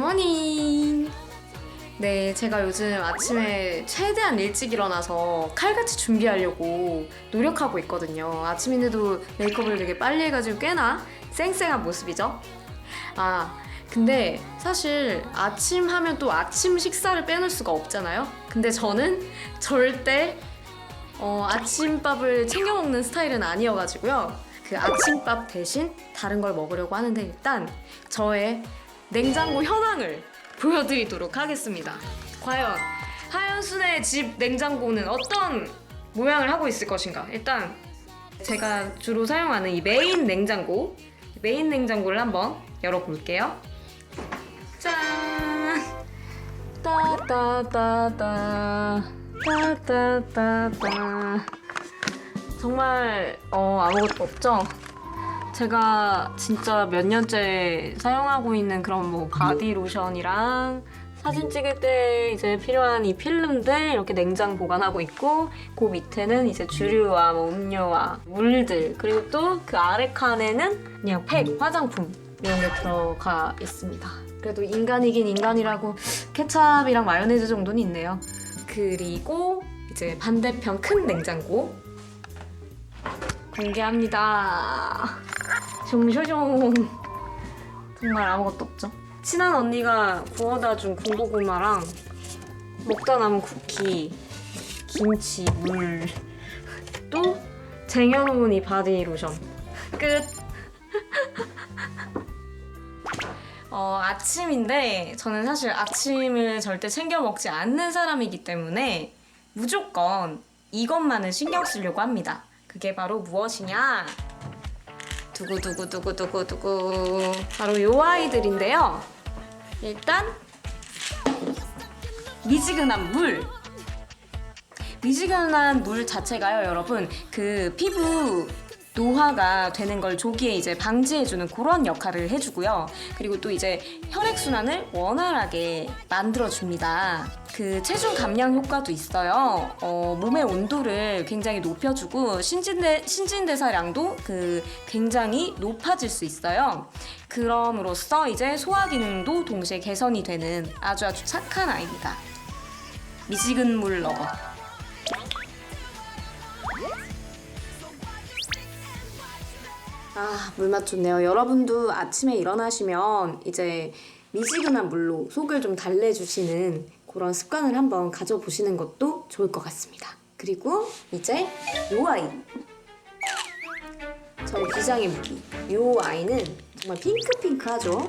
굿모닝! 네, 제가 요즘 아침에 최대한 일찍 일어나서 칼같이 준비하려고 노력하고 있거든요. 아침인데도 메이크업을 되게 빨리 해가지고 꽤나 쌩쌩한 모습이죠? 근데 사실 아침 하면 또 아침 식사를 빼놓을 수가 없잖아요? 근데 저는 절대 아침밥을 챙겨 먹는 스타일은 아니어가지고요. 그 아침밥 대신 다른 걸 먹으려고 하는데 일단 저의 냉장고 현황을 보여드리도록 하겠습니다. 과연 하연순의 집 냉장고는 어떤 모양을 하고 있을 것인가? 일단 제가 주로 사용하는 이 메인 냉장고를 한번 열어볼게요. 짠! 따따따따 따따따따 정말 아무것도 없죠? 제가 진짜 몇 년째 사용하고 있는 그런 뭐 바디 로션이랑 사진 찍을 때 이제 필요한 이 필름들 이렇게 냉장 보관하고 있고, 그 밑에는 이제 주류와 뭐 음료와 물들, 그리고 또 그 아래 칸에는 그냥 팩, 화장품 이런 게 들어가 있습니다. 그래도 인간이긴 인간이라고 케찹이랑 마요네즈 정도는 있네요. 그리고 이제 반대편 큰 냉장고 공개합니다. 숑쇼숑. 정말 아무것도 없죠. 친한 언니가 구워다 준 군고구마랑 먹다 남은 쿠키, 김치, 물, 또 쟁여놓은 이 바디 로션. 끝. 아침인데 저는 사실 아침을 절대 챙겨 먹지 않는 사람이기 때문에 무조건 이것만은 신경 쓰려고 합니다. 그게 바로 무엇이냐? 두구두구두구두구두구, 바로 요 아이들인데요. 일단 미지근한 물 자체가요, 여러분, 그 피부 노화가 되는 걸 조기에 이제 방지해주는 그런 역할을 해주고요. 그리고 또 이제 혈액순환을 원활하게 만들어줍니다. 그 체중 감량 효과도 있어요. 몸의 온도를 굉장히 높여주고 신진대사량도 굉장히 높아질 수 있어요. 그럼으로써 이제 소화 기능도 동시에 개선이 되는 아주 착한 아이입니다. 미지근 물 러버. 물맛 좋네요. 여러분도 아침에 일어나시면 이제 미지근한 물로 속을 좀 달래주시는 그런 습관을 한번 가져보시는 것도 좋을 것 같습니다. 그리고 이제 요 아이, 저의 비장의 무기. 요 아이는 정말 핑크핑크하죠?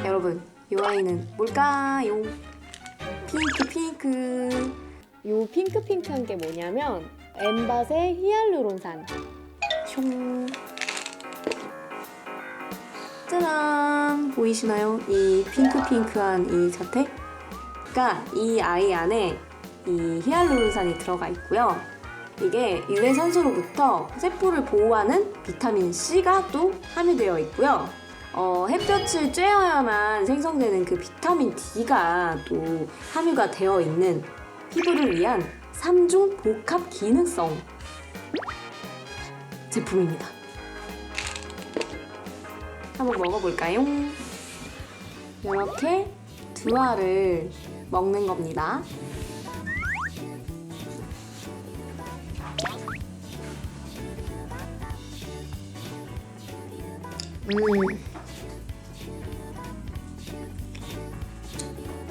여러분, 요 아이는 뭘까요? 핑크. 요 핑크핑크한 게 뭐냐면 엠밭의 히알루론산. 숑. 짜란! 보이시나요? 이 핑크핑크한 이 자태? 그러니까 이 아이 안에 이 히알루론산이 들어가 있고요. 이게 유해산소로부터 세포를 보호하는 비타민 C가 또 함유되어 있고요. 햇볕을 쬐어야만 생성되는 그 비타민 D가 또 함유가 되어 있는 피부를 위한 3중 복합 기능성 제품입니다. 한번 먹어볼까요? 이렇게 두 알을 먹는 겁니다.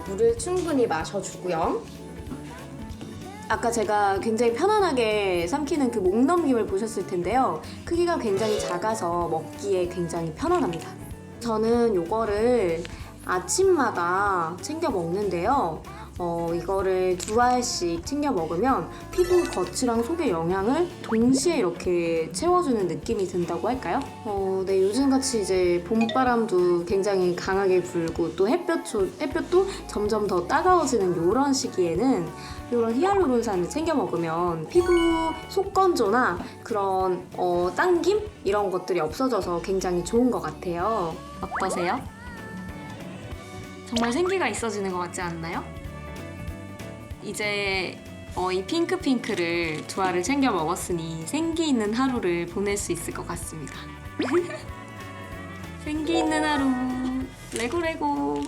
물을 충분히 마셔주고요. 아까 제가 굉장히 편안하게 삼키는 그 목 넘김을 보셨을 텐데요. 크기가 굉장히 작아서 먹기에 굉장히 편안합니다. 저는 이거를 아침마다 챙겨 먹는데요. 이거를 두 알씩 챙겨 먹으면 피부 겉이랑 속의 영양을 동시에 이렇게 채워주는 느낌이 든다고 할까요? 네, 요즘같이 이제 봄바람도 굉장히 강하게 불고 또 햇볕도 점점 더 따가워지는 이런 시기에는 이런 히알루론산을 챙겨 먹으면 피부 속건조나 그런 당김? 이런 것들이 없어져서 굉장히 좋은 것 같아요. 어떠세요? 정말 생기가 있어지는 것 같지 않나요? 이제 이 핑크핑크를 두 알을 챙겨 먹었으니 생기 있는 하루를 보낼 수 있을 것 같습니다. 생기 있는 하루, 레고레고.